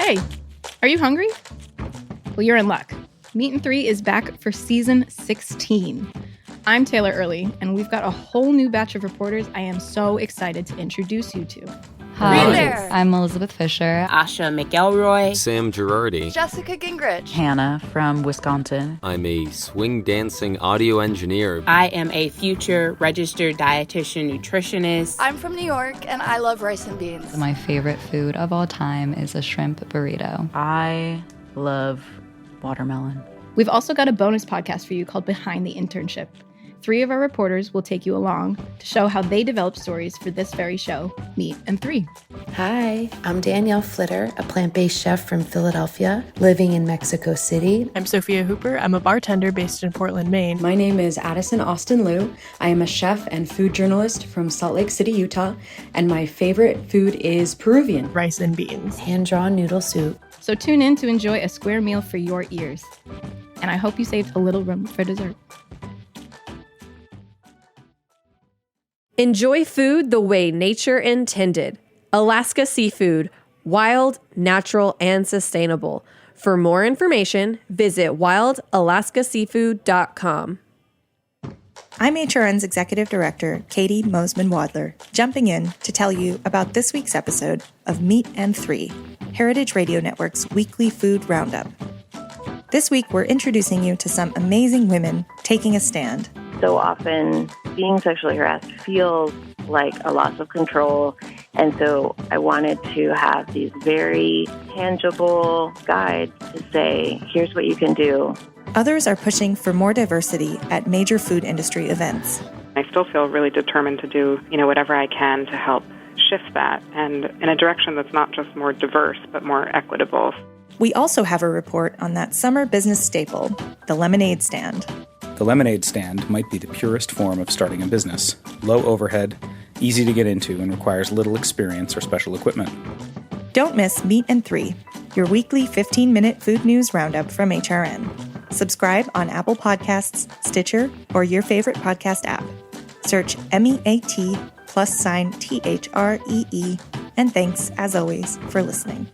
Hey, are you hungry? Well, you're in luck. Meat and Three is back for season 16. I'm Taylor Early, and we've got a whole new batch of reporters I am so excited to introduce you to. Hi, there. I'm Elizabeth Fisher. Asha McElroy. Sam Girardi. Jessica Gingrich. Hannah from Wisconsin. I'm a swing dancing audio engineer. I am a future registered dietitian nutritionist. I'm from New York, and I love rice and beans. My favorite food of all time is a shrimp burrito. I love watermelon. We've also got a bonus podcast for you called Behind the Internship. 3 of our reporters will take you along to show how they developed stories for this very show, Meat and Three. Hi, I'm Danielle Flitter, a plant-based chef from Philadelphia, living in Mexico City. I'm Sophia Hooper. I'm a bartender based in Portland, Maine. My name is Addison Austin Liu. I am a chef and food journalist from Salt Lake City, Utah, and my favorite food is Peruvian. Rice and beans. Hand-drawn noodle soup. So tune in to enjoy a square meal for your ears. And I hope you saved a little room for dessert. Enjoy food the way nature intended. Alaska Seafood, wild, natural, and sustainable. For more information, visit wildalaskaseafood.com. I'm HRN's Executive Director, Katie Mosman-Wadler, jumping in to tell you about this week's episode of Meat and Three, Heritage Radio Network's weekly food roundup. This week, we're introducing you to some amazing women taking a stand. So often, being sexually harassed feels like a loss of control. And so I wanted to have these very tangible guides to say, here's what you can do. Others are pushing for more diversity at major food industry events. I still feel really determined to do, whatever I can to help shift that and in a direction that's not just more diverse, but more equitable. We also have a report on that summer business staple, the lemonade stand. The lemonade stand might be the purest form of starting a business. Low overhead, easy to get into, and requires little experience or special equipment. Don't miss Meat and Three, your weekly 15-minute food news roundup from HRN. Subscribe on Apple Podcasts, Stitcher, or your favorite podcast app. Search MEAT+THREE, and thanks, as always, for listening.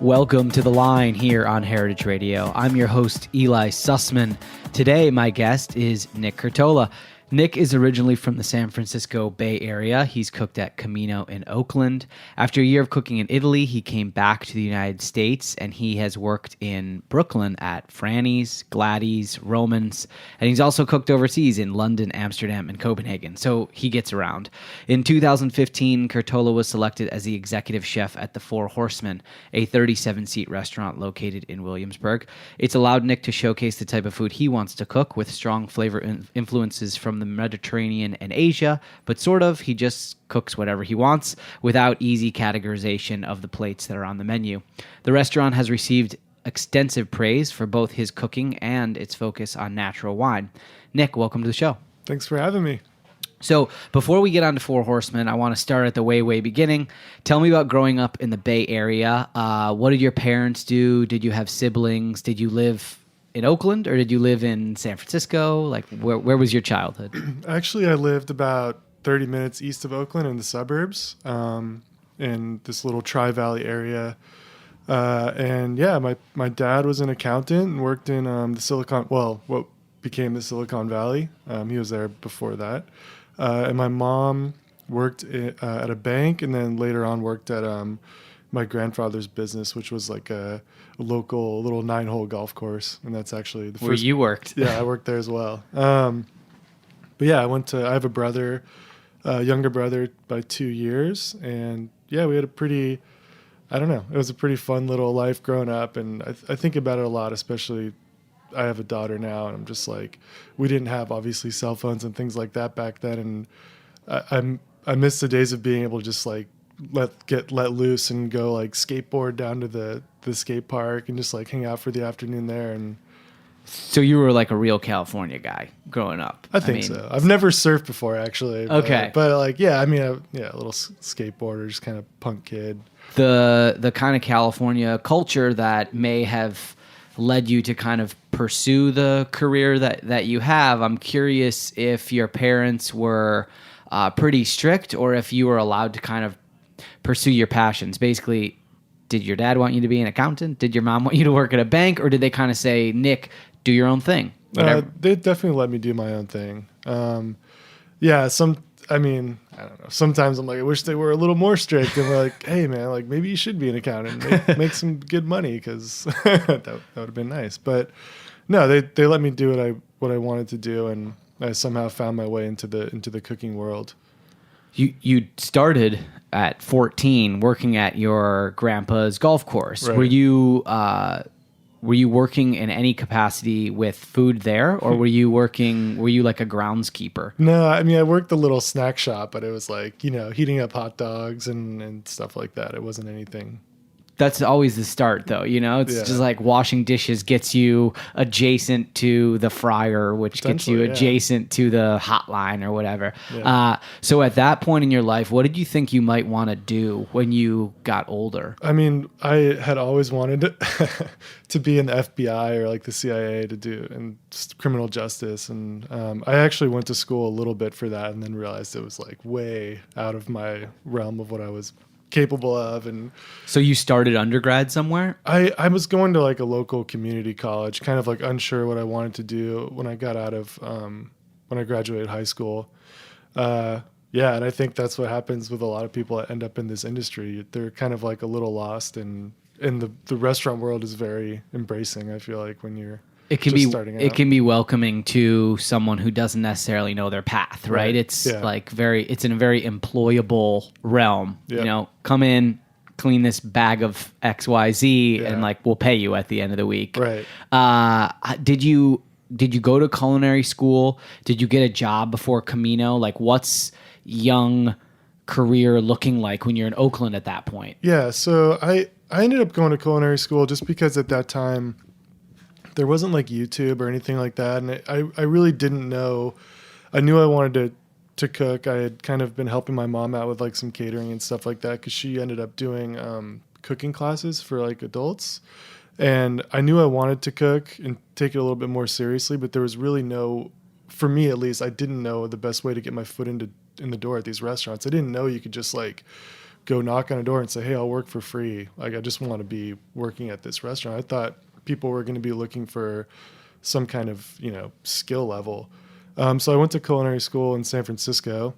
Welcome to The Line here on Heritage Radio. I'm your host, Eli Sussman. Today, my guest is Nick Curtola. Nick is originally from the San Francisco Bay Area. He's cooked at Camino in Oakland. After a year of cooking in Italy, he came back to the United States, and he has worked in Brooklyn at Franny's, Glady's, Roman's, and he's also cooked overseas in London, Amsterdam, and Copenhagen, so he gets around. In 2015, Curtola was selected as the executive chef at the Four Horsemen, a 37-seat restaurant located in Williamsburg. It's allowed Nick to showcase the type of food he wants to cook with strong flavor influences from the Mediterranean and Asia, but he just cooks whatever he wants without easy categorization of the plates that are on the menu. The restaurant has received extensive praise for both his cooking and its focus on natural wine. Nick, welcome to the show. Thanks for having me. So before we get on to Four Horsemen, I want to start at the way beginning. Tell me about growing up in the Bay Area. What did your parents do? Did you have siblings? Did you live in Oakland, or did you live in San Francisco? Like, where was your childhood? Actually, I lived about 30 minutes east of Oakland in the suburbs, in this little Tri-Valley area. My dad was an accountant and worked in what became the Silicon Valley. He was there before that. And my mom worked at a bank, and then later on worked at my grandfather's business, which was like a local little 9-hole golf course. And that's actually the first... Where you worked. Yeah, I worked there as well. I have a brother, younger brother by 2 years. And yeah, we had it was a pretty fun little life growing up. And I think about it a lot, especially I have a daughter now, and I'm just like, we didn't have obviously cell phones and things like that back then. And I miss the days of being able to just like let loose and go like skateboard down to the skate park and just like hang out for the afternoon there. And So you were like a real California guy growing up. I mean, so. I've never surfed before, actually. Okay. But like, yeah, I mean, a little skateboarder, just kind of punk kid. The kind of California culture that may have led you to kind of pursue the career that you have. I'm curious if your parents were pretty strict or if you were allowed to kind of pursue your passions. Basically, did your dad want you to be an accountant? Did your mom want you to work at a bank? Or did they kind of say, Nick, do your own thing? They definitely let me do my own thing. Yeah, I don't know. Sometimes I'm like, I wish they were a little more strict and we're like, hey man, like maybe you should be an accountant and make some good money because that would have been nice. But no, they let me do what I wanted to do, and I somehow found my way into the cooking world. You started at 14 working at your grandpa's golf course. Right. Were you working in any capacity with food there, or were you like a groundskeeper? No, I mean, I worked a little snack shop, but it was like, heating up hot dogs and stuff like that. It wasn't anything. That's always the start, though. It's just like washing dishes gets you adjacent to the fryer, which gets you adjacent to the hotline or whatever. Yeah. So at that point in your life, what did you think you might want to do when you got older? I mean, I had always wanted to be in the FBI or like the CIA to do and criminal justice. And I actually went to school a little bit for that and then realized it was like way out of my realm of what I was capable of. And so you started undergrad somewhere? I was going to like a local community college, kind of like unsure what I wanted to do when I got out of when I graduated high school. And I think that's what happens with a lot of people that end up in this industry. They're kind of like a little lost, and the restaurant world is very embracing, I feel like, when you're starting out. It can be welcoming to someone who doesn't necessarily know their path, right? It's like it's in a very employable realm. Yeah. Come in, clean this bag of XYZ, and like we'll pay you at the end of the week. Right. Did you go to culinary school? Did you get a job before Camino? Like, what's young career looking like when you're in Oakland at that point? Yeah, so I ended up going to culinary school just because at that time there wasn't like YouTube or anything like that. And I really didn't know. I knew I wanted to cook. I had kind of been helping my mom out with like some catering and stuff like that because she ended up doing cooking classes for like adults. And I knew I wanted to cook and take it a little bit more seriously, but there was really for me at least, I didn't know the best way to get my foot in the door at these restaurants. I didn't know you could just like go knock on a door and say, hey, I'll work for free. Like, I just want to be working at this restaurant. I thought people were going to be looking for some kind of, skill level. So I went to culinary school in San Francisco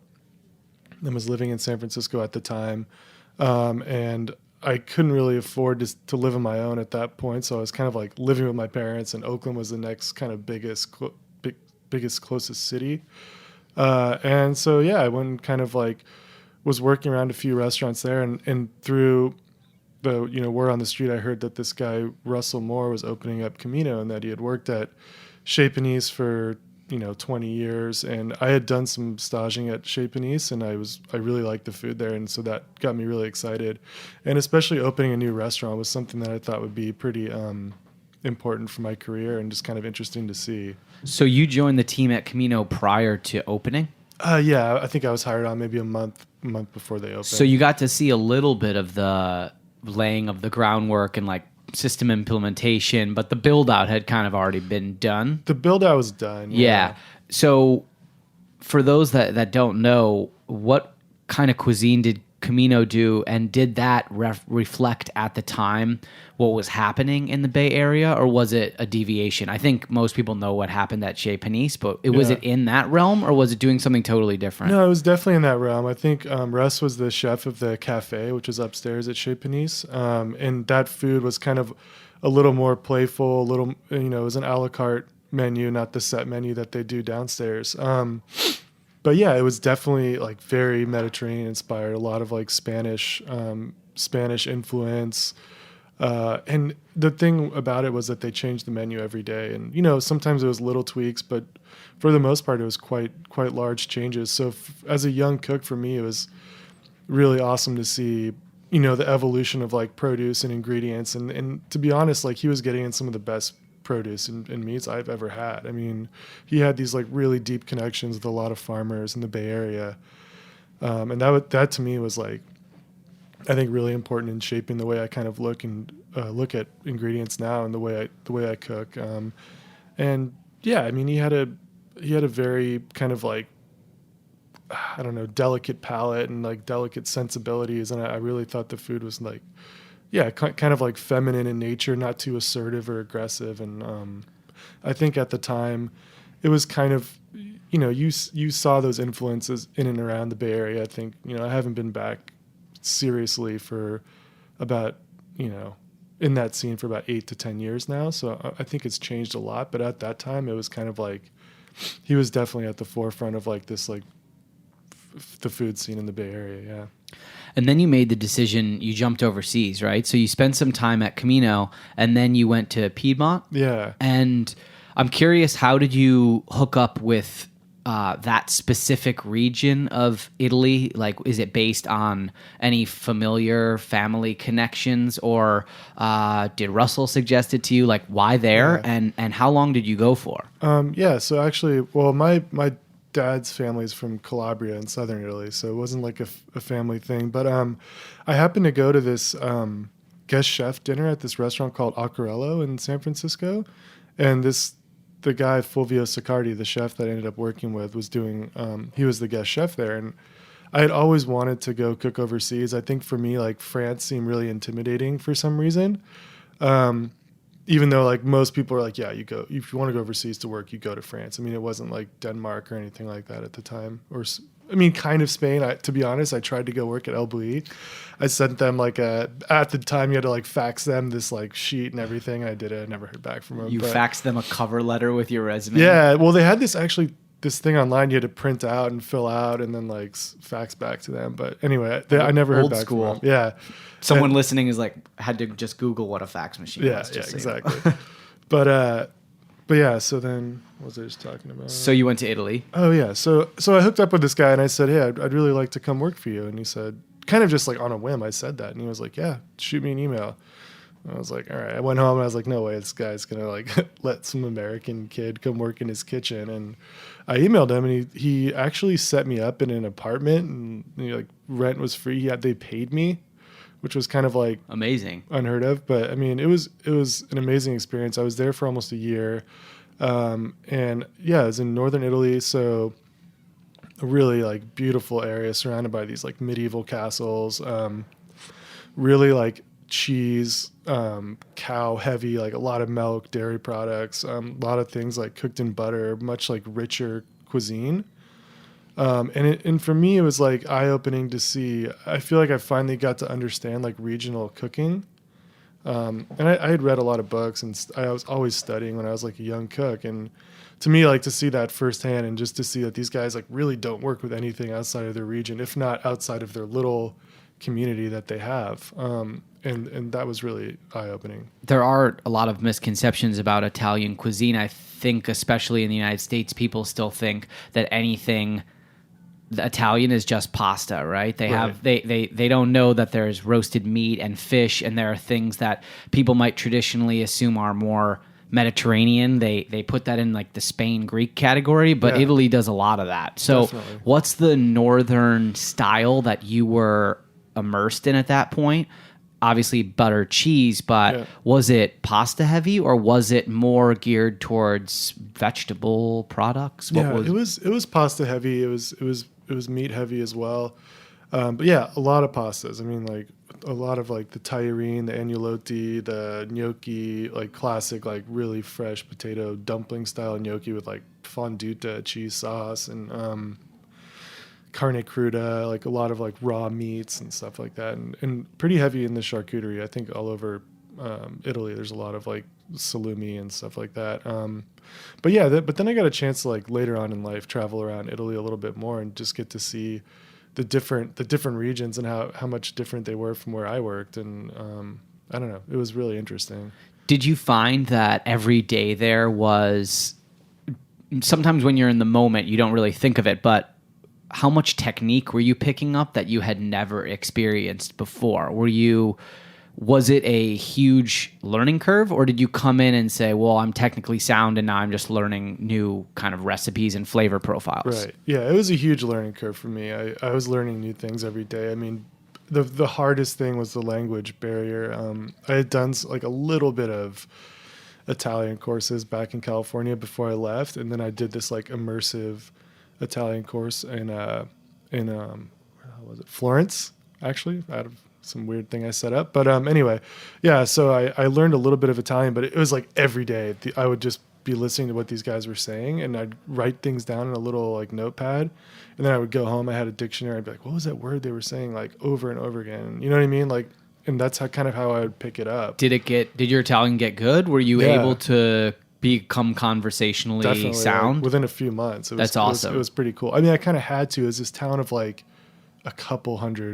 and was living in San Francisco at the time. And I couldn't really afford to live on my own at that point. So I was kind of like living with my parents, and Oakland was the next kind of biggest, closest city. And so, I went and kind of like was working around a few restaurants there, and through the word on the street, I heard that this guy Russell Moore was opening up Camino, and that he had worked at Chez Panisse for 20 years, and I had done some staging at Chez Panisse, and I really liked the food there, and so that got me really excited. And especially opening a new restaurant was something that I thought would be pretty important for my career and just kind of interesting to see. So you joined the team at Camino prior to opening? Yeah, I think I was hired on maybe a month before they opened. So you got to see a little bit of the laying of the groundwork and like system implementation, but the build out had kind of already been done. The build out was done. Yeah. So for those that don't know, what kind of cuisine did Camino do, and did that reflect at the time what was happening in the Bay Area, or was it a deviation? I think most people know what happened at Chez Panisse, but was it in that realm, or was it doing something totally different? No, it was definitely in that realm. I think Russ was the chef of the cafe, which is upstairs at Chez Panisse, and that food was kind of a little more playful, a little, it was an a la carte menu, not the set menu that they do downstairs. But yeah, it was definitely like very Mediterranean inspired, a lot of like Spanish influence. And the thing about it was that they changed the menu every day. And, sometimes it was little tweaks, but for the most part, it was quite large changes. So as a young cook, for me, it was really awesome to see, the evolution of like produce and ingredients. And to be honest, like he was getting in some of the best produce and meats I've ever had. I mean, he had these like really deep connections with a lot of farmers in the Bay Area. And that to me was like, I think really important in shaping the way I kind of look at ingredients now and the way I cook. And yeah, I mean, he had a very kind of like, I don't know, delicate palate and like delicate sensibilities. And I really thought the food was like, yeah, kind of like feminine in nature, not too assertive or aggressive. And I think at the time it was kind of, you know, you saw those influences in and around the Bay Area. I think, you know, I haven't been back seriously for about, you know, in that scene for about 8 to 10 years now. So I think it's changed a lot. But at that time, it was kind of like, he was definitely at the forefront of like this, like the food scene in the Bay Area. Yeah. And then you made the decision, you jumped overseas, right? So you spent some time at Camino and then you went to Piedmont. Yeah. And I'm curious, how did you hook up with that specific region of Italy? Like, is it based on any familiar family connections, or did Russell suggest it to you? Like, why there? Yeah. And how long did you go for? Yeah, so actually, well, my dad's family is from Calabria in southern Italy, so it wasn't like a family thing. But I happened to go to this guest chef dinner at this restaurant called Acquarello in San Francisco, and the guy Fulvio Siccardi, the chef that I ended up working with, was doing. He was the guest chef there, and I had always wanted to go cook overseas. I think for me, like France seemed really intimidating for some reason. Even though like most people are like, yeah, you go, if you want to go overseas to work, you go to France. I mean, it wasn't like Denmark or anything like that at the time, or I mean, kind of Spain. To be honest, I tried to go work at El Bulli. I sent them like at the time you had to like fax them this like sheet and everything. I did it. I never heard back from them. You faxed them a cover letter with your resume? Yeah. Well, they had this thing online you had to print out and fill out and then like fax back to them. But anyway, I never heard back from them. Yeah. Someone listening is like, had to just Google what a fax machine was. Yeah, exactly. But yeah, so then what was I just talking about? So you went to Italy. Oh yeah. So I hooked up with this guy and I said, hey, I'd really like to come work for you. And he said, kind of just like on a whim, I said that. And he was like, yeah, shoot me an email. And I was like, all right. I went home and I was like, no way, this guy's going to like let some American kid come work in his kitchen. And I emailed him and he actually set me up in an apartment, and like rent was free. They paid me, which was kind of like amazing, unheard of. But I mean, it was an amazing experience. I was there for almost a year. And yeah, it was in northern Italy. So a really like beautiful area surrounded by these like medieval castles, really like cheese, cow heavy, like a lot of milk, dairy products, a lot of things like cooked in butter, much like richer cuisine. And for me, it was like eye-opening to see. I feel like I finally got to understand like regional cooking. And I had read a lot of books, and I was always studying when I was like a young cook. And to me, like to see that firsthand, and just to see that these guys like really don't work with anything outside of their region, if not outside of their little community that they have. And that was really eye-opening. There are a lot of misconceptions about Italian cuisine. I think especially in the United States, people still think that anything Italian is just pasta, right? They don't know that there's roasted meat and fish, and there are things that people might traditionally assume are more Mediterranean. They put that in like the Spain Greek category, but Italy does a lot of that. So definitely. What's the northern style that you were immersed in at that point? Obviously butter, cheese, but was it pasta heavy, or was it more geared towards vegetable products? It was pasta heavy. It was meat heavy as well. But yeah, a lot of pastas. I mean, like a lot of like the tagliatelle, the agnolotti, the gnocchi, like classic, like really fresh potato dumpling style gnocchi with like fonduta cheese sauce and carne cruda, like a lot of like raw meats and stuff like that, and pretty heavy in the charcuterie. I think all over Italy there's a lot of like salumi and stuff like that. But yeah, but then I got a chance to like later on in life travel around Italy a little bit more and just get to see the different regions and how much different they were from where I worked. And I don't know, it was really interesting. Did you find that every day there was, sometimes when you're in the moment you don't really think of it, but how much technique were you picking up that you had never experienced before? Were you Was it a huge learning curve, or did you come in and say, well, I'm technically sound and now I'm just learning new kind of recipes and flavor profiles? Right. Yeah, it was a huge learning curve for me. I was learning new things every day. I mean, the hardest thing was the language barrier. I had done like a little bit of Italian courses back in California before I left, and then I did this like immersive Italian course in where was it? Florence, actually, out of some weird thing I set up. But anyway, yeah, so I learned a little bit of Italian, but it was like every day I would just be listening to what these guys were saying, and I'd write things down in a little like notepad, and then I would go home. I had a dictionary. I'd be like, what was that word they were saying, like over and over again? You know what I mean? Like, and that's how I would pick it up. Did your Italian get good? Were you able to become conversationally Definitely, sound? Like, within a few months. That's awesome. It was pretty cool. I mean, I kind of had to. It was this town of like a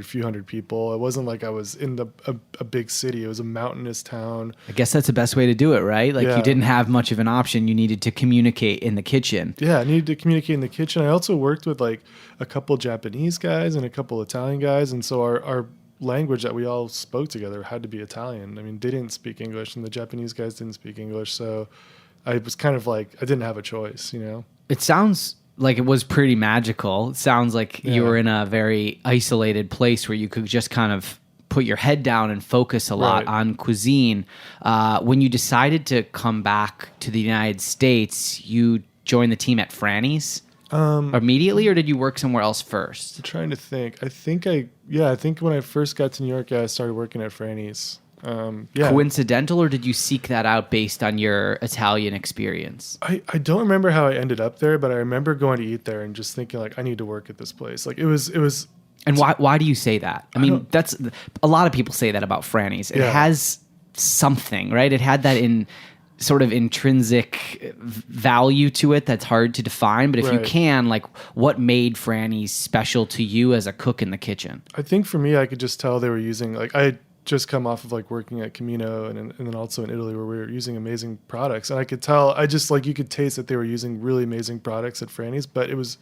few hundred people. It wasn't like I was in a big city. It was a mountainous town. I guess that's the best way to do it, right? Like you didn't have much of an option. You needed to communicate in the kitchen. Yeah, I needed to communicate in the kitchen. I also worked with like a couple Japanese guys and a couple Italian guys. And so our language that we all spoke together had to be Italian. I mean, they didn't speak English and the Japanese guys didn't speak English. So I was kind of like, I didn't have a choice, you know? It sounds like it was pretty magical. It sounds like you were in a very isolated place where you could just kind of put your head down and focus a lot on cuisine. When you decided to come back to the United States, you joined the team at Franny's immediately, or did you work somewhere else first? I'm trying to think. I think when I first got to New York, I started working at Franny's. Coincidental, or did you seek that out based on your Italian experience? I don't remember how I ended up there, but I remember going to eat there and just thinking like, I need to work at this place. Like it was. And why do you say that? I mean, that's a lot of people say that about Franny's. It has something, right? It had that in sort of intrinsic value to it that's hard to define. But if you can, like, what made Franny's special to you as a cook in the kitchen? I think for me, I could just tell they were using like I just come off of like working at Camino and then also in Italy where we were using amazing products. And I could tell, you could taste that they were using really amazing products at Franny's, but it was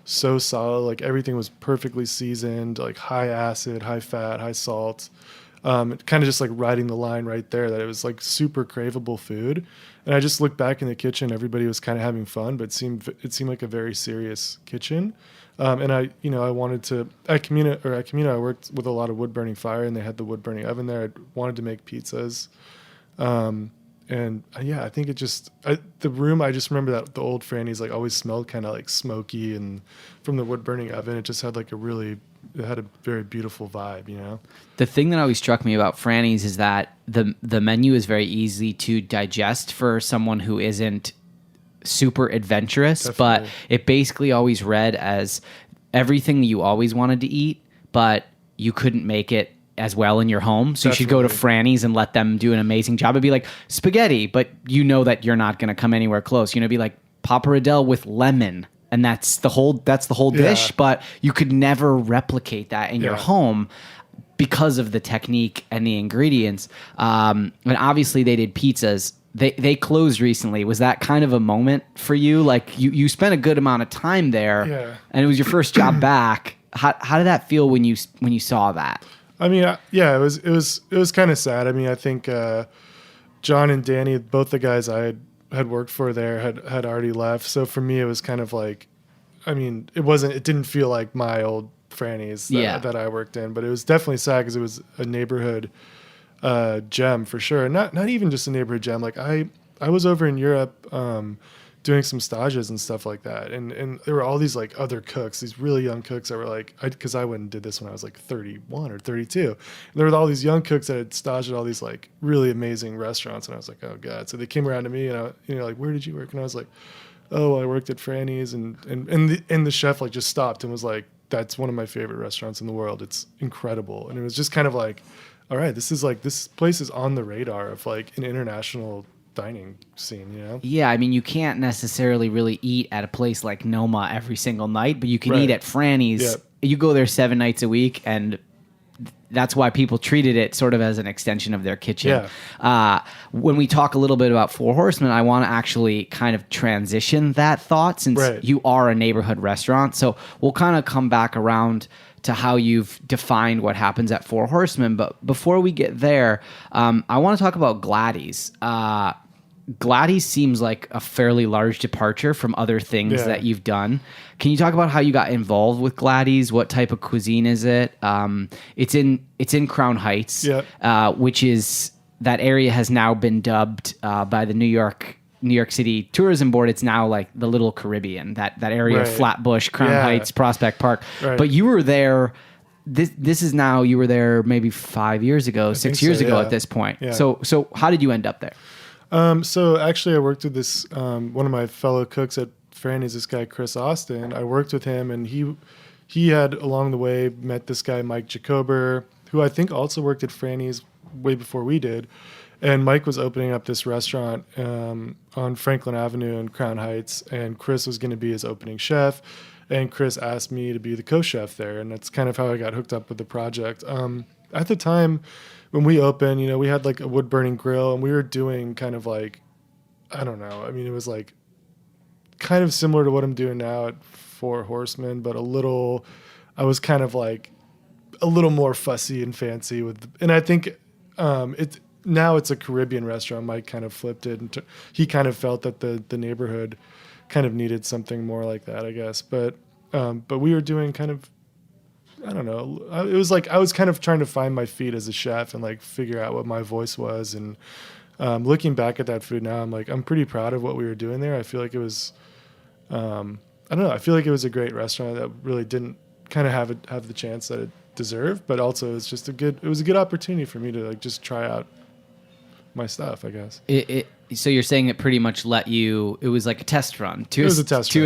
so solid. Like everything was perfectly seasoned, like high acid, high fat, high salt. Kind of just like riding the line right there that it was like super craveable food. And I just looked back in the kitchen, everybody was kind of having fun, but it seemed like a very serious kitchen. And I wanted to, at Camino, I worked with a lot of wood burning fire, and they had the wood burning oven there. I wanted to make pizzas. I think the room, I just remember that the old Franny's like always smelled kind of like smoky, and from the wood burning oven, it just had like it had a very beautiful vibe, you know? The thing that always struck me about Franny's is that the menu is very easy to digest for someone who isn't super adventurous. Definitely. But it basically always read as everything you always wanted to eat, but you couldn't make it as well in your home. So you should go to Franny's and let them do an amazing job. It'd be like spaghetti, but you know that you're not going to come anywhere close. You know, it'd be like pappardelle with lemon, and that's the whole dish, but you could never replicate that in your home because of the technique and the ingredients. And obviously they did pizzas. They closed recently. Was that kind of a moment for you? Like you spent a good amount of time there, and it was your first job back. How did that feel when you saw that? I mean, it was kind of sad. I mean, I think John and Danny, both the guys I had worked for there, had already left. So for me, it was kind of like, I mean, it didn't feel like my old Franny's that I worked in, but it was definitely sad because it was a neighborhood gem for sure. Not even just a neighborhood gem. Like I was over in Europe doing some stages and stuff like that, and there were all these like other cooks, these really young cooks that were like, because I went and did this when I was like 31 or 32. And there were all these young cooks that had staged at all these like really amazing restaurants, and I was like, oh god. So they came around to me and like, where did you work? And I was like, oh, I worked at Franny's, and the chef like just stopped and was like, that's one of my favorite restaurants in the world. It's incredible. And it was just kind of like, all right, this place is on the radar of like an international dining scene, you know? Yeah, I mean, you can't necessarily really eat at a place like Noma every single night, but you can eat at Franny's. Yep. You go there 7 nights a week, and that's why people treated it sort of as an extension of their kitchen. Yeah. When we talk a little bit about Four Horsemen, I want to actually kind of transition that thought, since you are a neighborhood restaurant. So we'll kind of come back around to how you've defined what happens at Four Horsemen. But before we get there, I want to talk about Glady's. Glady seems like a fairly large departure from other things that you've done. Can you talk about how you got involved with Glady's? What type of cuisine is it? It's in Crown Heights, which is, that area has now been dubbed by the New York City Tourism Board. It's now like the Little Caribbean, that area of Flatbush, Crown Heights, Prospect Park. Right. But you were there. This is now, you were there maybe 5 years ago, 6 years ago at this point. Yeah. So how did you end up there? So actually I worked with this, one of my fellow cooks at Franny's, this guy, Chris Austin. I worked with him, and he had along the way met this guy, Mike Jacober, who I think also worked at Franny's way before we did. And Mike was opening up this restaurant on Franklin Avenue in Crown Heights, and Chris was going to be his opening chef. And Chris asked me to be the co-chef there, and that's kind of how I got hooked up with the project. At the time when we opened, we had like a wood-burning grill, and we were doing kind of like, I don't know. I mean, it was like kind of similar to what I'm doing now at Four Horsemen, but I was kind of like a little more fussy and fancy and I think now it's a Caribbean restaurant. Mike kind of flipped it, and he kind of felt that the neighborhood kind of needed something more like that, I guess. But we were doing kind of, I don't know. It was like I was kind of trying to find my feet as a chef and like figure out what my voice was. And looking back at that food now, I'm pretty proud of what we were doing there. I feel like it was, I don't know. I feel like it was a great restaurant that really didn't kind of have the chance that it deserved, but also it was a good opportunity for me to like just try out my stuff, I guess. So you're saying it pretty much it was like a test run to a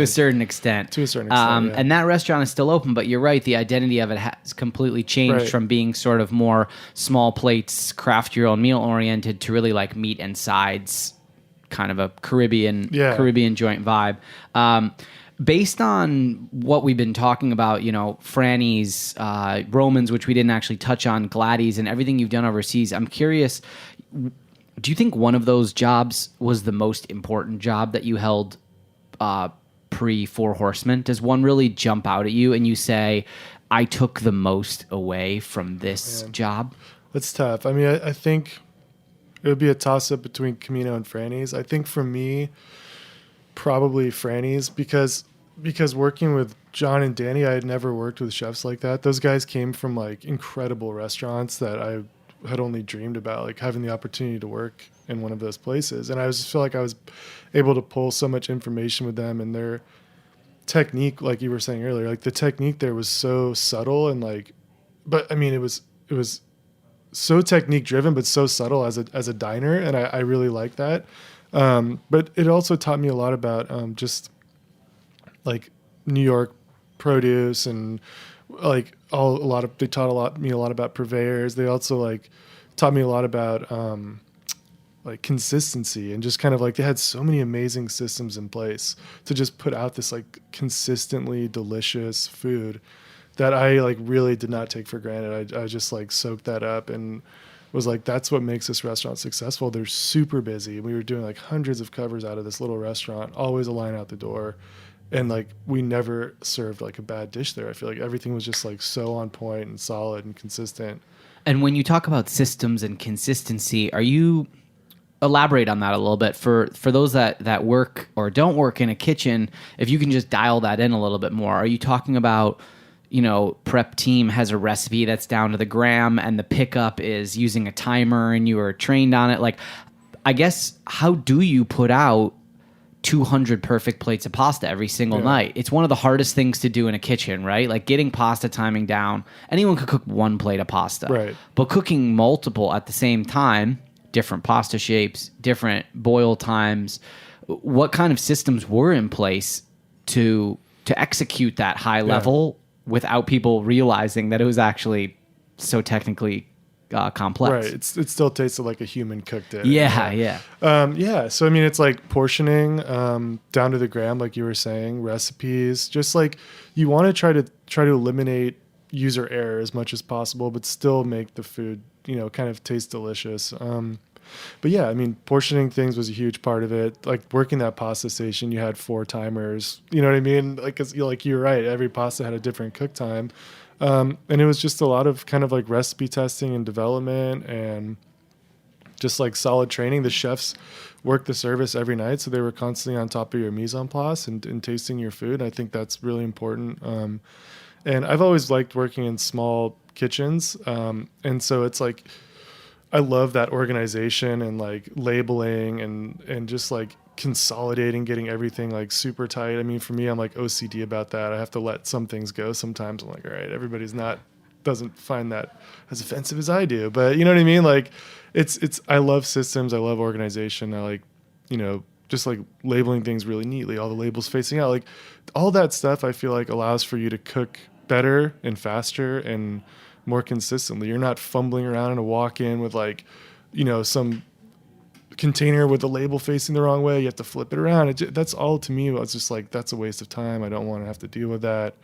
certain extent. To a certain extent, yeah. And that restaurant is still open, but you're right, the identity of it has completely changed from being sort of more small plates, craft your own meal oriented to really like meat and sides, kind of a Caribbean joint vibe. Based on what we've been talking about, Franny's, Romans, which we didn't actually touch on, Glady's, and everything you've done overseas, I'm curious, do you think one of those jobs was the most important job that you held pre Four Horsemen? Does one really jump out at you and you say, I took the most away from this job? That's tough. I mean, I think it would be a toss-up between Camino and Franny's. I think for me, probably Franny's, because working with John and Danny, I had never worked with chefs like that. Those guys came from like incredible restaurants that I had only dreamed about, like having the opportunity to work in one of those places. And I just feel like I was able to pull so much information with them, and their technique, like you were saying earlier, like the technique there was so subtle and like, but I mean, it was so technique driven, but so subtle as a diner. And I really like that. But it also taught me a lot about just like New York produce, and like they taught me a lot about purveyors. They also like taught me a lot about like consistency, and just kind of like they had so many amazing systems in place to just put out this like consistently delicious food that I like really did not take for granted. I just like soaked that up and was like, that's what makes this restaurant successful. They're super busy. We were doing like hundreds of covers out of this little restaurant, always a line out the door. And like, we never served like a bad dish there. I feel like everything was just like so on point and solid and consistent. And when you talk about systems and consistency, elaborate on that a little bit for those that work or don't work in a kitchen, if you can just dial that in a little bit more. Are you talking about, prep team has a recipe that's down to the gram and the pickup is using a timer and you are trained on it? Like, I guess, how do you put out 200 perfect plates of pasta every single night? It's one of the hardest things to do in a kitchen, right? Like getting pasta timing down. Anyone could cook one plate of pasta, right? But cooking multiple at the same time, different pasta shapes, different boil times. What kind of systems were in place to execute that high level without people realizing that it was actually so technically complex? Right. It still tasted like a human cooked it. Yeah. So, I mean, it's like portioning down to the gram, like you were saying, recipes, just like you want to try to eliminate user error as much as possible, but still make the food, kind of taste delicious. But yeah, I mean, portioning things was a huge part of it. Like working that pasta station, you had 4 timers, you know what I mean? Like, 'cause you're right. Every pasta had a different cook time. And it was just a lot of kind of like recipe testing and development and just like solid training. The chefs work the service every night, so they were constantly on top of your mise en place and tasting your food. I think that's really important. And I've always liked working in small kitchens. And so it's like, I love that organization and like labeling and just like consolidating, getting everything like super tight. I mean, for me, I'm like OCD about that. I have to let some things go. Sometimes I'm like, all right, everybody's doesn't find that as offensive as I do, but you know what I mean? Like I love systems. I love organization. I like, just like labeling things really neatly, all the labels facing out, like all that stuff I feel like allows for you to cook better and faster and more consistently. You're not fumbling around in a walk-in with like, some container with the label facing the wrong way. You have to flip it around. That's all to me. It's just like, that's a waste of time. I don't want to have to deal with that.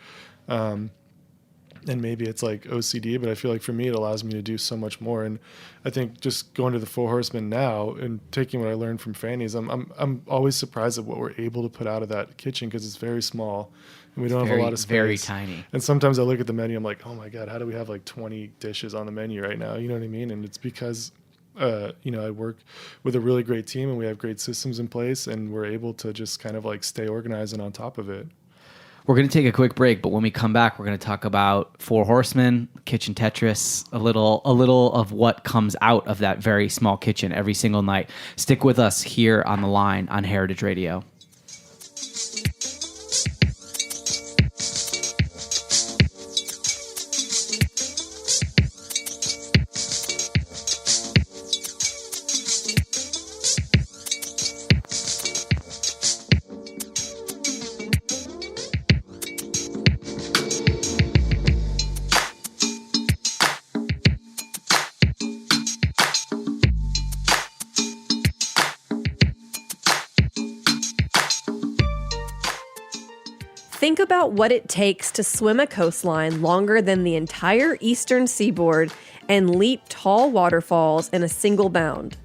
And maybe it's like OCD, but I feel like for me, it allows me to do so much more. And I think just going to the Four Horsemen now and taking what I learned from Franny's, I'm always surprised at what we're able to put out of that kitchen, because it's very small and we don't have a lot of space. Very tiny. And sometimes I look at the menu, I'm like, oh my God, how do we have like 20 dishes on the menu right now? You know what I mean? And it's because, I work with a really great team and we have great systems in place, and we're able to just kind of like stay organized and on top of it. We're going to take a quick break, but when we come back, we're going to talk about Four Horsemen, kitchen Tetris, a little of what comes out of that very small kitchen every single night. Stick with us here on The Line on Heritage Radio. Think about what it takes to swim a coastline longer than the entire eastern seaboard and leap tall waterfalls in a single bound.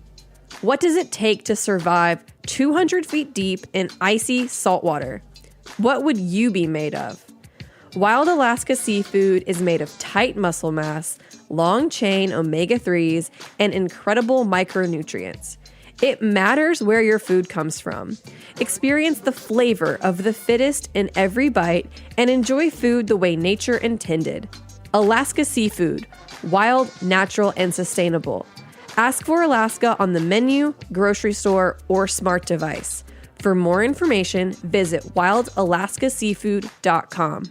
What does it take to survive 200 feet deep in icy saltwater? What would you be made of? Wild Alaska seafood is made of tight muscle mass, long-chain omega-3s, and incredible micronutrients. It matters where your food comes from. Experience the flavor of the fittest in every bite and enjoy food the way nature intended. Alaska Seafood, wild, natural, and sustainable. Ask for Alaska on the menu, grocery store, or smart device. For more information, visit wildalaskaseafood.com.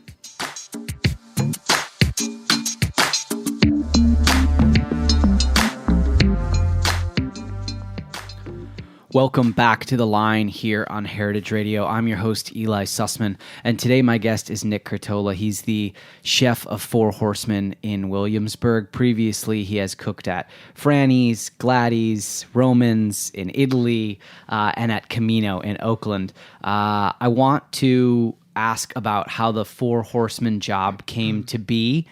Welcome back to The Line here on Heritage Radio. I'm your host, Eli Sussman, and today my guest is Nick Curtola. He's the chef of Four Horsemen in Williamsburg. Previously, he has cooked at Franny's, Glady's, Roman's in Italy, and at Camino in Oakland. I want to ask about how the Four Horsemen job came to be.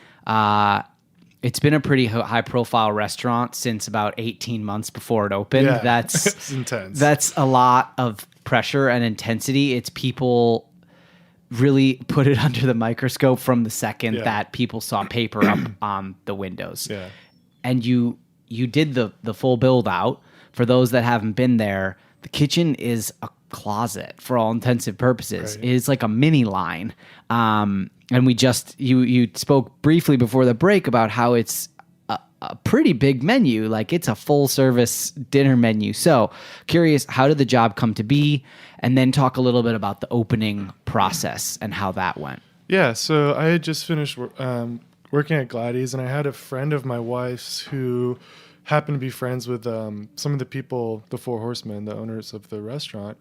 It's been a pretty high-profile restaurant since about 18 months before it opened. Yeah, that's it's intense. That's a lot of pressure and intensity. It's people really put it under the microscope from the second that people saw paper up on the windows. Yeah. And you did the full build-out. For those that haven't been there, the kitchen is a closet for all intensive purposes. Right. It is like a mini line. And we just, you spoke briefly before the break about how it's a pretty big menu. Like it's a full service dinner menu. So curious, how did the job come to be? And then talk a little bit about the opening process and how that went. Yeah. So I had just finished working at Glady's, and I had a friend of my wife's who happened to be friends with some of the people, the Four Horsemen, the owners of the restaurant.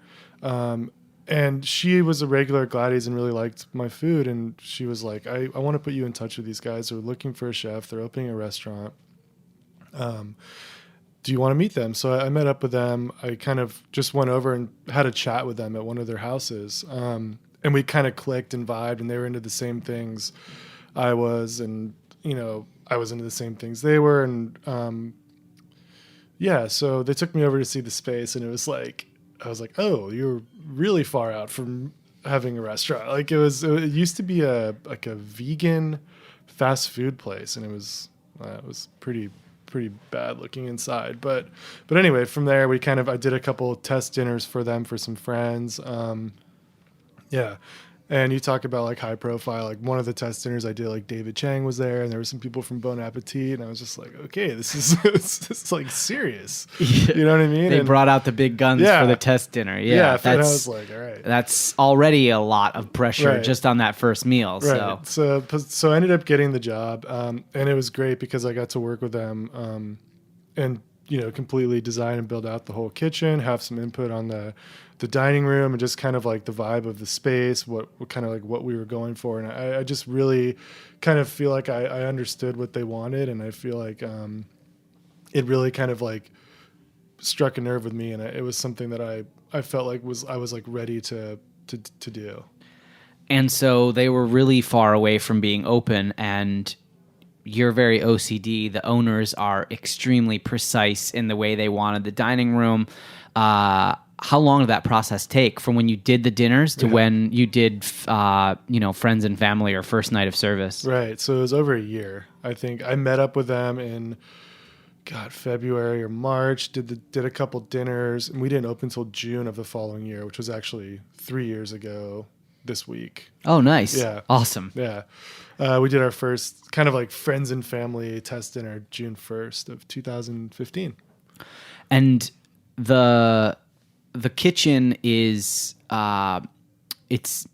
And she was a regular at Glady's and really liked my food. And she was like, I want to put you in touch with these guys. They're looking for a chef. They're opening a restaurant. Do you want to meet them? So I met up with them. I kind of just went over and had a chat with them at one of their houses. And we kind of clicked and vibed, and they were into the same things I was. And, I was into the same things they were. And so they took me over to see the space, and it was like, I was like, oh, you're really far out from having a restaurant. Like it used to be a vegan fast food place, and it was pretty bad looking inside. But anyway, from there I did a couple test dinners for them for some friends. Yeah. And you talk about like high profile, like one of the test dinners I did, like David Chang was there, and there were some people from Bon Appetit, and I was just like, okay, this is like serious. You know what I mean? They brought out the big guns for the test dinner. Yeah, I was like, all right, that's already a lot of pressure just on that first meal. Right. So I ended up getting the job, and it was great because I got to work with them, and completely design and build out the whole kitchen, have some input on the dining room, and just kind of like the vibe of the space, what kind of like what we were going for. And I just really kind of feel like I understood what they wanted, and I feel like it really kind of like struck a nerve with me, and it was something that I felt like I was like ready to do. And so they were really far away from being open, and you're very OCD. The owners are extremely precise in the way they wanted the dining room. How long did that process take from when you did the dinners to when you did, friends and family or first night of service? Right. So it was over a year. I think I met up with them in February or March, did a couple dinners, and we didn't open until June of the following year, which was actually 3 years ago this week. Oh, nice. Yeah. Awesome. Yeah. We did our first kind of like friends and family test dinner June 1st of 2015. And the kitchen is it's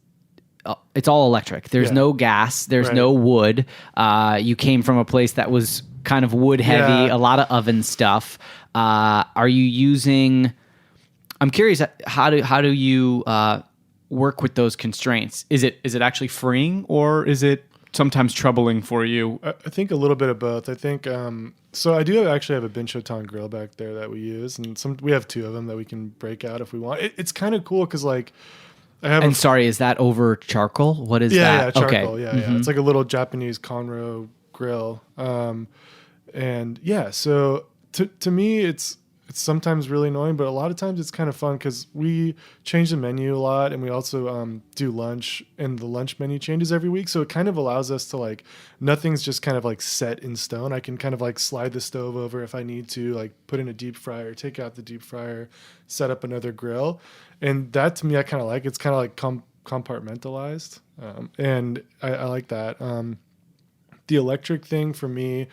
all electric. There's no gas. There's no wood. You came from a place that was kind of wood heavy, a lot of oven stuff. Are you using? I'm curious. How do you work with those constraints? Is it actually freeing, or is it sometimes troubling for you? I think a little bit of both. I think so. I do actually have a Binchotan grill back there that we use, and we have two of them that we can break out if we want. It's kind of cool because like I have. And sorry, is that over charcoal? What is that? Yeah, charcoal. Okay. Yeah. It's like a little Japanese Conroe grill, and yeah. So to me, it's sometimes really annoying, but a lot of times it's kind of fun because we change the menu a lot, and we also do lunch, and the lunch menu changes every week. So it kind of allows us to like, nothing's just kind of like set in stone. I can kind of like slide the stove over if I need to, like put in a deep fryer, take out the deep fryer, set up another grill. And that to me, I kind of like, it's kind of like compartmentalized. And I like that. The electric thing for me,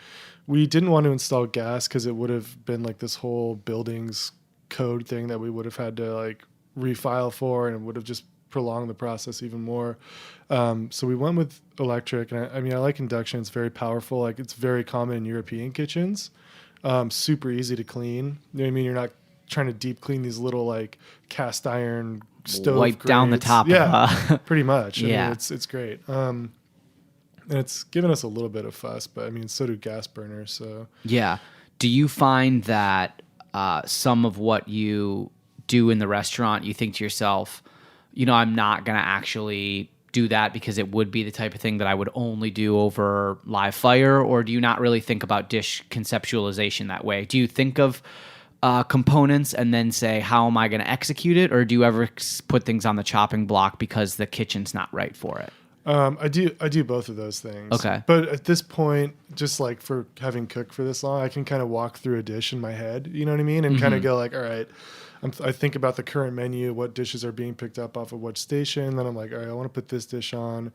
we didn't want to install gas because it would have been like this whole buildings code thing that we would have had to like refile for, and it would have just prolonged the process even more. So we went with electric, and I mean, I like induction. It's very powerful. Like it's very common in European kitchens. Super easy to clean. You know what I mean? You're not trying to deep clean these little like cast iron stove wipe grates. down the top. Yeah, pretty much. Yeah. I mean, it's great. And it's given us a little bit of fuss, but I mean, so do gas burners. So yeah. Do you find that some of what you do in the restaurant, you think to yourself, I'm not going to actually do that because it would be the type of thing that I would only do over live fire? Or do you not really think about dish conceptualization that way? Do you think of components and then say, how am I going to execute it? Or do you ever put things on the chopping block because the kitchen's not right for it? I do both of those things. Okay. But at this point, just like for having cooked for this long, I can kind of walk through a dish in my head, you know what I mean? And kind of go like, all right, I think about the current menu, what dishes are being picked up off of what station. Then I'm like, all right, I want to put this dish on,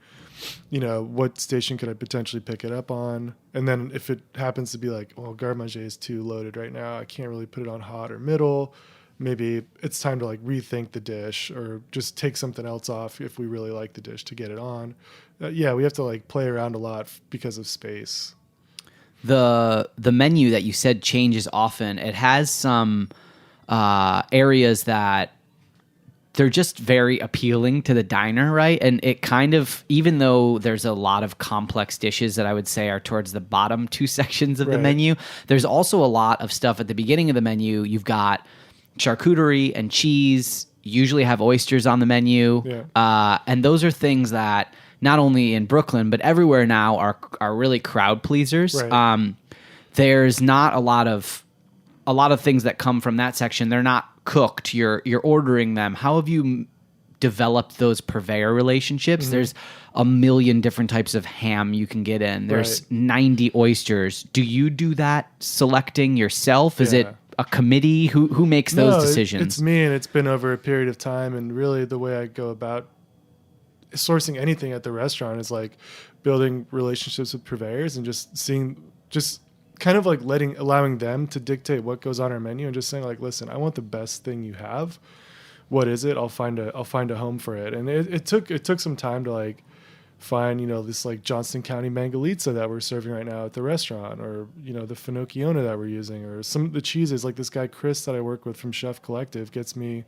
what station could I potentially pick it up on? And then if it happens to be like, well, garde manger is too loaded right now, I can't really put it on hot or middle. Maybe it's time to like rethink the dish or just take something else off if we really like the dish to get it on. We have to like play around a lot because of space. The menu that you said changes often. It has some areas that they're just very appealing to the diner, right? And it kind of, even though there's a lot of complex dishes that I would say are towards the bottom two sections of the menu, there's also a lot of stuff at the beginning of the menu. You've got charcuterie and cheese, usually have oysters on the menu. Yeah. And those are things that not only in Brooklyn, but everywhere now are really crowd pleasers. Right. There's not a lot of things that come from that section. They're not cooked. You're ordering them. How have you developed those purveyor relationships. Mhm. There's a million different types of ham you can get in. There's 90 oysters. Do you do that selecting yourself? Is it a committee? Who makes those decisions? It's me, and it's been over a period of time. And really, the way I go about sourcing anything at the restaurant is like building relationships with purveyors and just kind of like allowing them to dictate what goes on our menu, and just saying like, listen, I want the best thing you have. What is it? I'll find a home for it. And it took some time to like find, this like Johnston County Mangalitsa that we're serving right now at the restaurant, or, the Finocchione that we're using, or some of the cheeses. Like this guy, Chris, that I work with from Chef Collective, gets me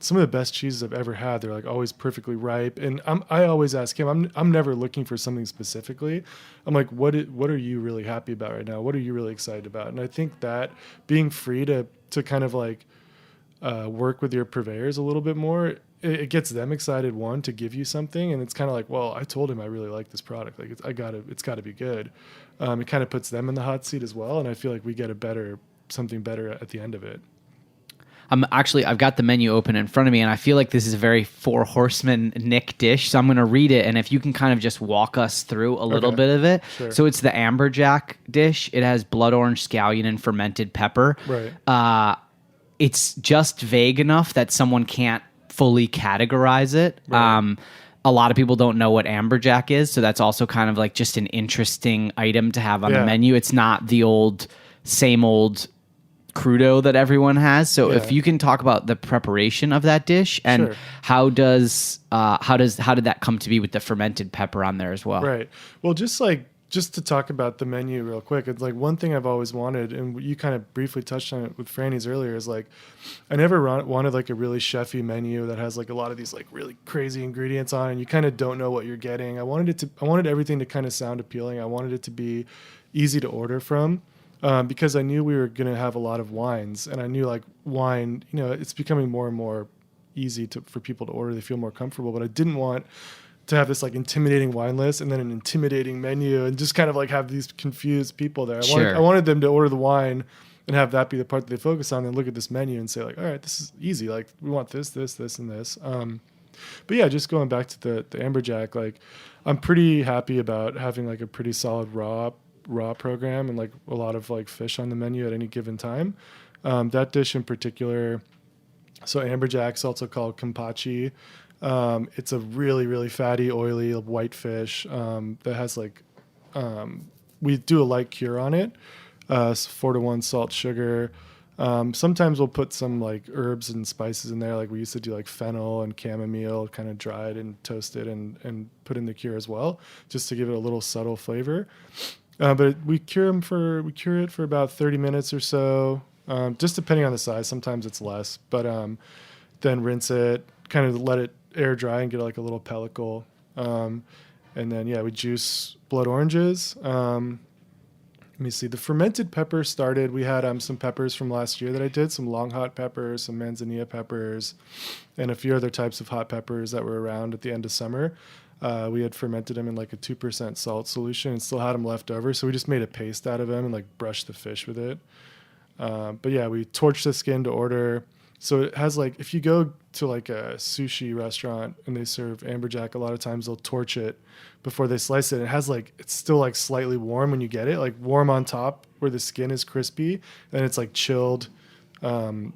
some of the best cheeses I've ever had. They're like always perfectly ripe. And I always ask him, I'm never looking for something specifically. I'm like, what are you really happy about right now? What are you really excited about? And I think that being free to kind of like, work with your purveyors a little bit more, it gets them excited, one, to give you something, and it's kind of like, well, I told him I really like this product, like it's got to be good. It kind of puts them in the hot seat as well, and I feel like we get something better at the end of it. I've got the menu open in front of me, and I feel like this is a very Four Horsemen Nick dish, so I'm going to read it, and if you can kind of just walk us through a little bit of it. Sure. So it's the amberjack dish. It has blood orange scallion and fermented pepper. Right. It's just vague enough that someone can't fully categorize it. Right. A lot of people don't know what amberjack is, so that's also kind of like just an interesting item to have on the menu. It's not the same old crudo that everyone has. So if you can talk about the preparation of that dish, and how did that come to be with the fermented pepper on there as well? Right. Well, just to talk about the menu real quick, it's like one thing I've always wanted, and you kind of briefly touched on it with Franny's earlier, is like, I never wanted like a really chefy menu that has like a lot of these like really crazy ingredients on it, and you kind of don't know what you're getting. I wanted everything to kind of sound appealing. I wanted it to be easy to order from, because I knew we were going to have a lot of wines, and I knew like wine, it's becoming more and more easy for people to order. They feel more comfortable, but I didn't want to have this like intimidating wine list and then an intimidating menu and just kind of like have these confused people there. I wanted them to order the wine and have that be the part that they focus on, and look at this menu and say like, all right, this is easy. Like we want this, and this. But yeah, just going back to the amberjack, like I'm pretty happy about having like a pretty solid raw program and like a lot of like fish on the menu at any given time. That dish in particular, so amberjack's also called campacci. It's a really, really fatty, oily white fish that has like, we do a light cure on it, 4-to-1 salt, sugar. Sometimes we'll put some like herbs and spices in there. Like we used to do like fennel and chamomile, kind of dried and toasted and put in the cure as well, just to give it a little subtle flavor. But we cure it for about 30 minutes or so, just depending on the size. Sometimes it's less, but then rinse it, kind of let it air dry and get like a little pellicle. And then, we juice blood oranges. Let me see. The fermented pepper started. We had some peppers from last year that I did, some long hot peppers, some manzanilla peppers, and a few other types of hot peppers that were around at the end of summer. We had fermented them in like a 2% salt solution and still had them left over. So we just made a paste out of them and like brushed the fish with it. But yeah, we torched the skin to order. So it has like, if you go to like a sushi restaurant and they serve amberjack, a lot of times they'll torch it before they slice it. It has like, it's still like slightly warm when you get it, like warm on top where the skin is crispy, and it's like chilled, kind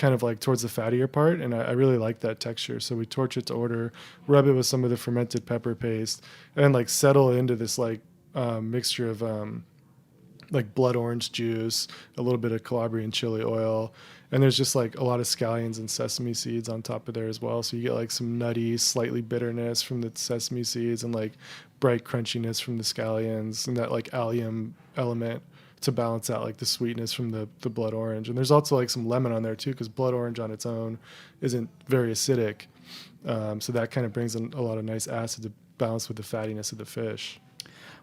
of like towards the fattier part. And I really like that texture. So we torch it to order, rub it with some of the fermented pepper paste, and like settle into this like mixture of like blood orange juice, a little bit of Calabrian chili oil. And there's just like a lot of scallions and sesame seeds on top of there as well. So you get like some nutty, slightly bitterness from the sesame seeds and like bright crunchiness from the scallions and that like allium element to balance out like the sweetness from the blood orange. And there's also like some lemon on there too, because blood orange on its own isn't very acidic. So that kind of brings in a lot of nice acid to balance with the fattiness of the fish.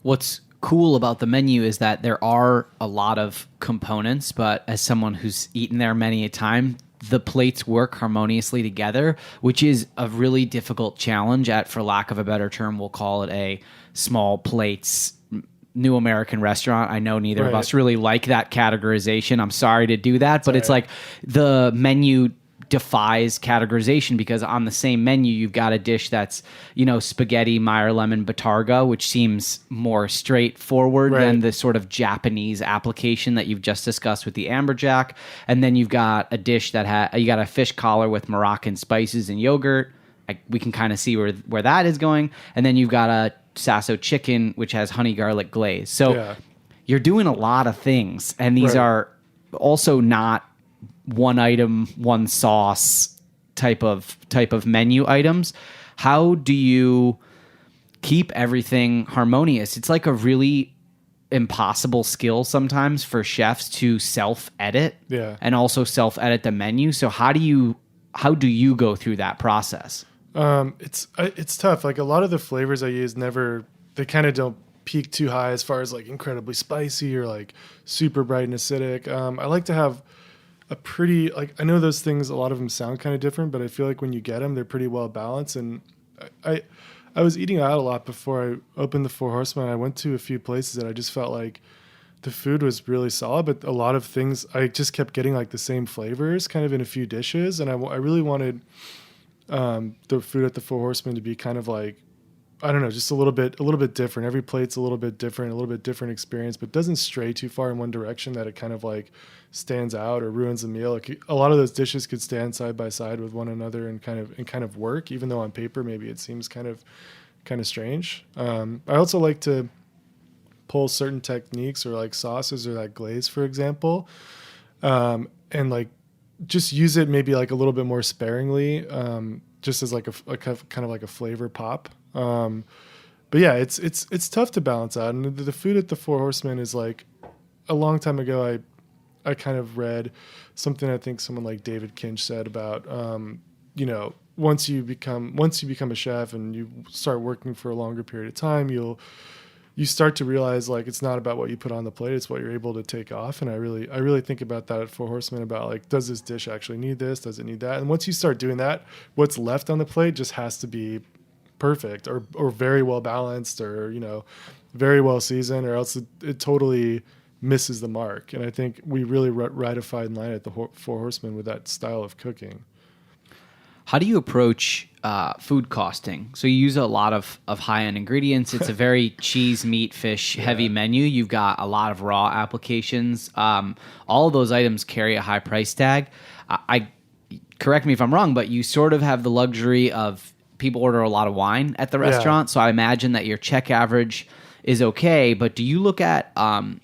What's cool about the menu is that there are a lot of components, but as someone who's eaten there many a time, the plates work harmoniously together, which is a really difficult challenge at, for lack of a better term, we'll call it a small plates new American restaurant. I know neither of us really like that categorization. I'm sorry to do that, but it's like the menu defies categorization, because on the same menu you've got a dish that's, spaghetti Meyer lemon batarga, which seems more straightforward than the sort of Japanese application that you've just discussed with the amberjack. And then you've got a dish that you got a fish collar with Moroccan spices and yogurt. We can kind of see where that is going. And then you've got a sasso chicken, which has honey garlic glaze. So you're doing a lot of things, and these are also not one item, one sauce type of menu items. How do you keep everything harmonious? It's like a really impossible skill sometimes for chefs to self-edit and also self-edit the menu. So how do you go through that process? It's tough. Like, a lot of the flavors I use they kind of don't peak too high as far as like incredibly spicy or like super bright and acidic. I like to have a pretty, like, I know those things, a lot of them sound kind of different, but I feel like when you get them, they're pretty well balanced. And I was eating out a lot before I opened the Four Horsemen. I went to a few places that I just felt like the food was really solid, but a lot of things I just kept getting like the same flavors kind of in a few dishes. And I really wanted the food at the Four Horsemen to be kind of like, I don't know, just a little bit different. Every plate's a little bit different experience, but doesn't stray too far in one direction that it kind of like stands out or ruins the meal. Like, a lot of those dishes could stand side by side with one another and kind of work, even though on paper maybe it seems kind of strange. I also like to pull certain techniques or like sauces or that glaze, for example, and like just use it maybe like a little bit more sparingly, just as like a kind of like a flavor pop. But yeah, it's tough to balance out. And the food at the Four Horsemen is like, a long time ago, I kind of read something I think someone like David Kinch said about, once you become a chef and you start working for a longer period of time, you start to realize like it's not about what you put on the plate, it's what you're able to take off. And I really think about that at Four Horsemen, about like, does this dish actually need this? Does it need that? And once you start doing that, what's left on the plate just has to be perfect or very well balanced or, very well seasoned, or else it totally misses the mark. And I think we really ride a fine line at the Four Horsemen with that style of cooking. How do you approach food costing? So you use a lot of high-end ingredients. It's a very cheese, meat, fish heavy menu. You've got a lot of raw applications. All of those items carry a high price tag. I correct me if I'm wrong, but you sort of have the luxury of people order a lot of wine at the restaurant. So I imagine that your check average is okay, but do you look at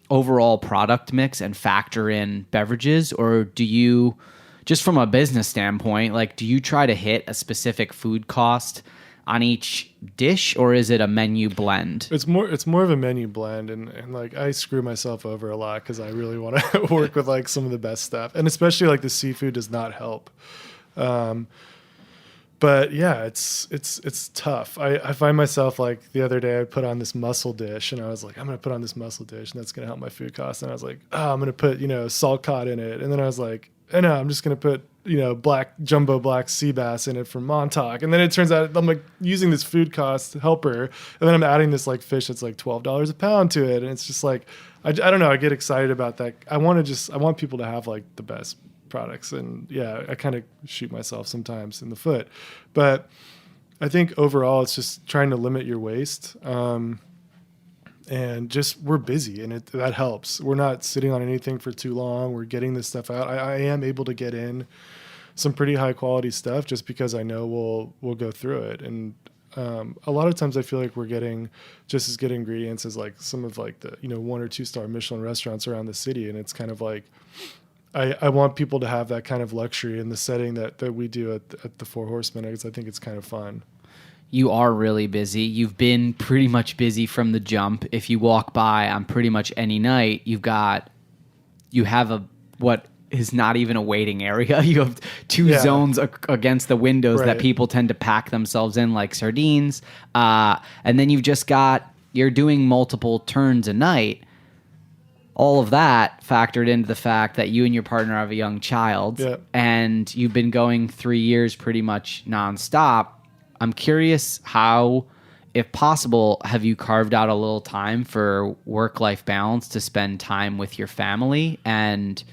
overall product mix and factor in beverages, or do you, just from a business standpoint, like, do you try to hit a specific food cost on each dish, or is it a menu blend? It's more of a menu blend, and like, I screw myself over a lot because I really want to work with like some of the best stuff, and especially like the seafood does not help. But yeah, it's tough. I find myself, like, the other day I put on this mussel dish, and I was like, I'm going to put on this mussel dish, and that's going to help my food costs. And I was like, I'm going to put, salt cod in it. And then I was like, no, I'm just going to put, jumbo black sea bass in it from Montauk. And then it turns out I'm like using this food cost helper, and then I'm adding this like fish that's like $12 a pound to it. And it's just like, I don't know, I get excited about that. I want people to have like the best products, and yeah, I kind of shoot myself sometimes in the foot, but I think overall it's just trying to limit your waste, and just, we're busy, and that helps. We're not sitting on anything for too long. We're getting this stuff out. I am able to get in some pretty high quality stuff just because I know we'll go through it, and a lot of times I feel like we're getting just as good ingredients as like some of like the 1 or 2 star Michelin restaurants around the city, and it's kind of like, I want people to have that kind of luxury in the setting that we do at the Four Horsemen, because I think it's kind of fun. You are really busy. You've been pretty much busy from the jump. If you walk by on pretty much any night, you have what is not even a waiting area. You have 2 zones against the windows that people tend to pack themselves in like sardines. And then you're doing multiple turns a night. All of that factored into the fact that you and your partner have a young child, and you've been going 3 years pretty much nonstop. I'm curious how, if possible, have you carved out a little time for work-life balance to spend time with your family? And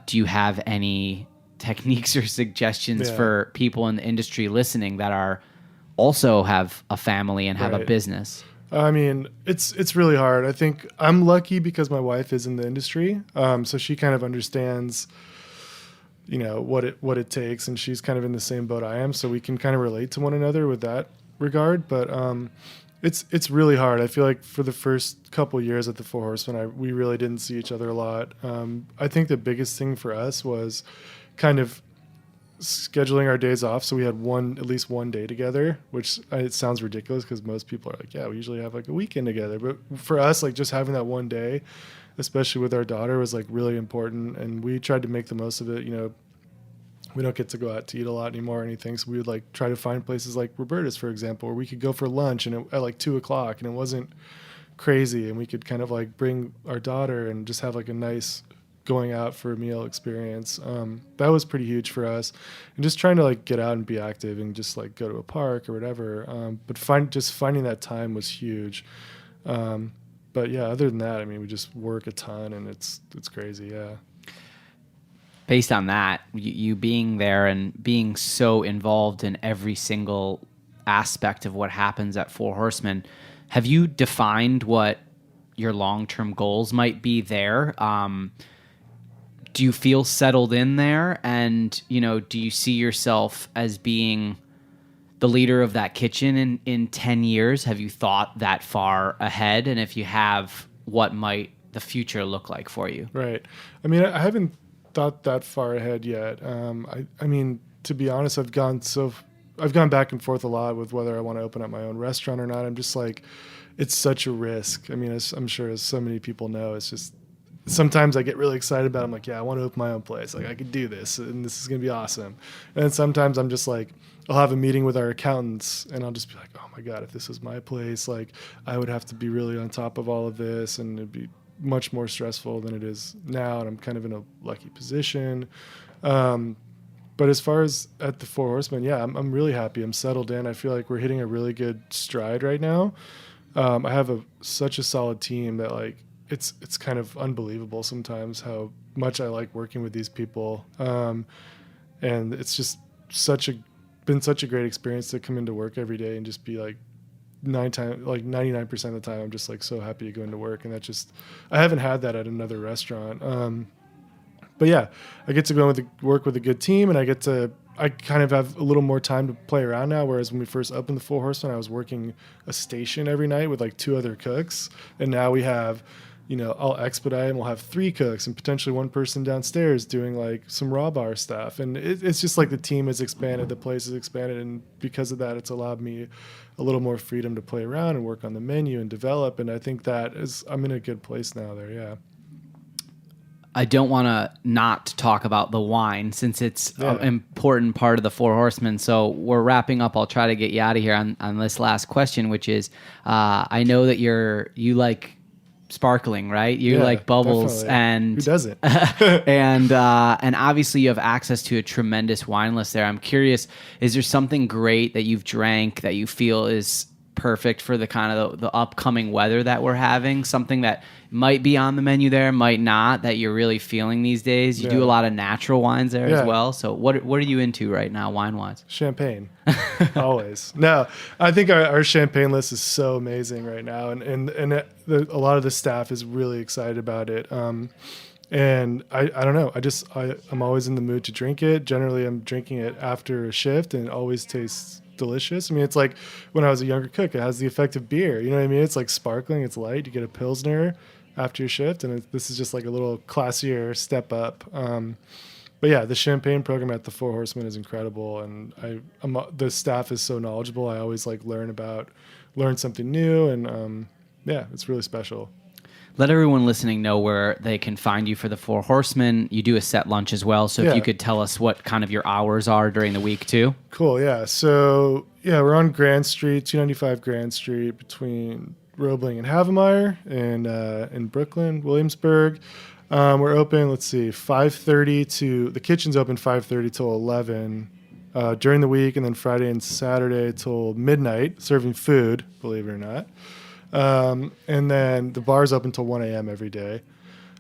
do you have any techniques or suggestions Yeah. for people in the industry listening that are also have a family and have a Right. business? I mean, it's really hard. I think I'm lucky because my wife is in the industry, so she kind of understands, what it takes, and she's kind of in the same boat I am, so we can kind of relate to one another with that regard. But it's really hard. I feel like for the first couple years at the Four Horsemen, we really didn't see each other a lot. I think the biggest thing for us was kind of scheduling our days off, so we had at least one day together, which it sounds ridiculous because most people are like, yeah, we usually have like a weekend together, but for us, like just having that one day, especially with our daughter, was like really important, and we tried to make the most of it. We don't get to go out to eat a lot anymore or anything, so we would like try to find places like Roberta's, for example, where we could go for lunch at like 2:00, and it wasn't crazy, and we could kind of like bring our daughter and just have like a nice going out for a meal experience. That was pretty huge for us, and just trying to like get out and be active and just like go to a park or whatever. But finding that time was huge. But yeah, other than that, I mean, we just work a ton, and it's crazy. Yeah. Based on that, you being there and being so involved in every single aspect of what happens at Four Horsemen, have you defined what your long-term goals might be there? Do you feel settled in there? And, do you see yourself as being the leader of that kitchen in 10 years? Have you thought that far ahead? And if you have, what might the future look like for you? Right. I mean, I haven't thought that far ahead yet. I mean, to be honest, I've gone back and forth a lot with whether I want to open up my own restaurant or not. I'm just like, it's such a risk. I mean, as I'm sure as so many people know, it's just, sometimes I get really excited about it. I'm like, yeah, I want to open my own place. Like, I could do this, and this is going to be awesome. And then sometimes I'm just like, I'll have a meeting with our accountants, and I'll just be like, oh my God, if this was my place, like, I would have to be really on top of all of this, and it'd be much more stressful than it is now. And I'm kind of in a lucky position. But as far as at the Four Horsemen, yeah, I'm really happy. I'm settled in. I feel like we're hitting a really good stride right now. I have such a solid team that like, it's kind of unbelievable sometimes how much I like working with these people. And it's just been such a great experience to come into work every day and just be like 99% of the time, I'm just like so happy to go into work. And I haven't had that at another restaurant. But yeah, I get to go work with a good team, and I kind of have a little more time to play around now. Whereas when we first opened the Four Horsemen, I was working a station every night with like 2 other cooks. And now we have, I'll expedite, and we'll have 3 cooks and potentially 1 person downstairs doing like some raw bar stuff. And it's just like the team has expanded, the place has expanded. And because of that, it's allowed me a little more freedom to play around and work on the menu and develop. And I think I'm in a good place now there. Yeah. I don't want to not talk about the wine since it's an important part of the Four Horsemen. So we're wrapping up. I'll try to get you out of here on this last question, which is, I know that you like sparkling, right? You like bubbles, definitely. And who doesn't? and obviously you have access to a tremendous wine list there. I'm curious, is there something great that you've drank that you feel is perfect for the kind of the upcoming weather that we're having? Something that might be on the menu there, might not, that you're really feeling these days? You do a lot of natural wines there as well. So what are you into right now, wine-wise? Champagne. Always. No, I think our champagne list is so amazing right now. And a lot of the staff is really excited about it. And I don't know. I'm always in the mood to drink it. Generally, I'm drinking it after a shift, and it always tastes delicious. I mean, it's like when I was a younger cook, it has the effect of beer. You know what I mean? It's like sparkling, it's light. You get a Pilsner after your shift, and this is just like a little classier step up. But yeah, the champagne program at the Four Horsemen is incredible, and the staff is so knowledgeable. I always like learn something new, and yeah, it's really special. Let everyone listening know where they can find you for the Four Horsemen. You do a set lunch as well, so if you could tell us what kind of your hours are during the week too. Cool, yeah. So yeah, we're on Grand Street, 295 Grand Street, between Roebling and Havemeyer, and in Brooklyn, Williamsburg. We're open, 5:30 the kitchen's open 5:30 till 11 during the week, and then Friday and Saturday till midnight, serving food, believe it or not. And then the bar's open until 1 a.m. every day.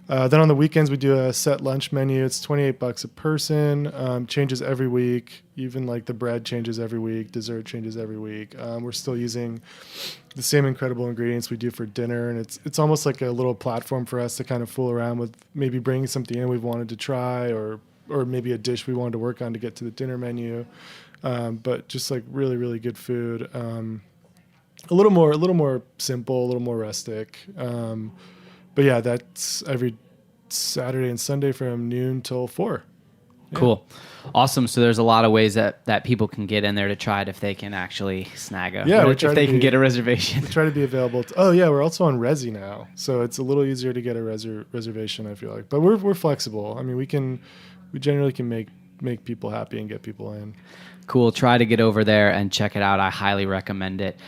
Then on the weekends, we do a set lunch menu. It's $28 a person, changes every week. Even like the bread changes every week. Dessert changes every week. We're still using the same incredible ingredients we do for dinner. And it's almost like a little platform for us to kind of fool around with, maybe bringing something in we've wanted to try, or maybe a dish we wanted to work on to get to the dinner menu. But just like really, really good food. A little more simple, a little more rustic. But yeah, that's every Saturday and Sunday from noon till 4. Yeah. Cool. Awesome. So there's a lot of ways that people can get in there to try it if they can actually snag if they can get a reservation. We try to be available. We're also on Resi now. So it's a little easier to get a reservation, I feel like. But we're flexible. I mean, we generally can make people happy and get people in. Cool. Try to get over there and check it out. I highly recommend it.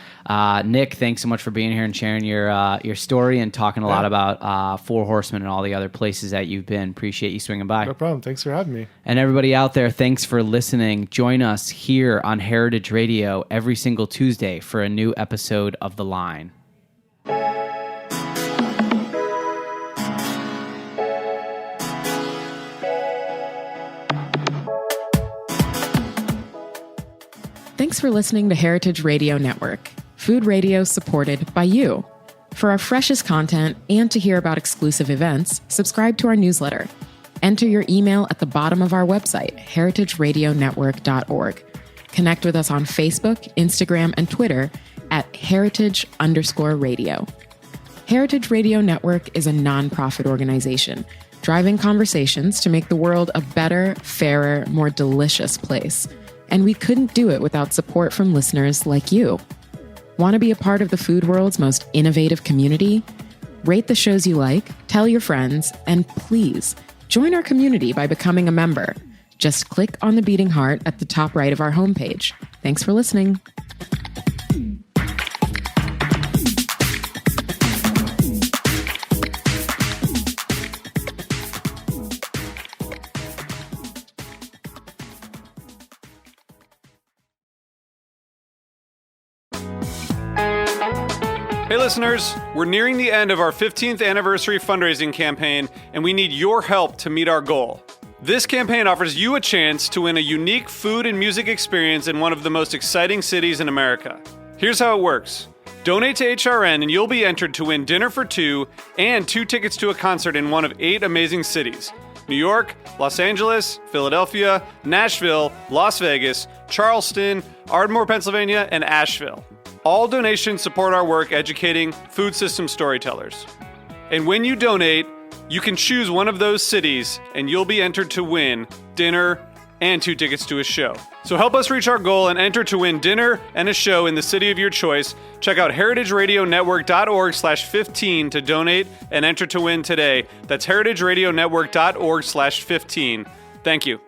Nick, thanks so much for being here and sharing your story and talking a lot about Four Horsemen and all the other places that you've been. Appreciate you swinging by. No problem. Thanks for having me. And everybody out there, thanks for listening. Join us here on Heritage Radio every single Tuesday for a new episode of The Line. Thanks for listening to Heritage Radio Network, food radio supported by you. For our freshest content and to hear about exclusive events, subscribe to our newsletter. Enter your email at the bottom of our website, heritageradionetwork.org. Connect with us on Facebook, Instagram, and Twitter at heritage_radio. Heritage Radio Network is a nonprofit organization driving conversations to make the world a better, fairer, more delicious place. And we couldn't do it without support from listeners like you. Want to be a part of the food world's most innovative community? Rate the shows you like, tell your friends, and please join our community by becoming a member. Just click on the beating heart at the top right of our homepage. Thanks for listening. Hey listeners, we're nearing the end of our 15th anniversary fundraising campaign, and we need your help to meet our goal. This campaign offers you a chance to win a unique food and music experience in one of the most exciting cities in America. Here's how it works. Donate to HRN and you'll be entered to win dinner for 2 and 2 tickets to a concert in one of 8 amazing cities: New York, Los Angeles, Philadelphia, Nashville, Las Vegas, Charleston, Ardmore, Pennsylvania, and Asheville. All donations support our work educating food system storytellers. And when you donate, you can choose one of those cities and you'll be entered to win dinner and 2 tickets to a show. So help us reach our goal and enter to win dinner and a show in the city of your choice. Check out heritageradionetwork.org/15 to donate and enter to win today. That's heritageradionetwork.org/15. Thank you.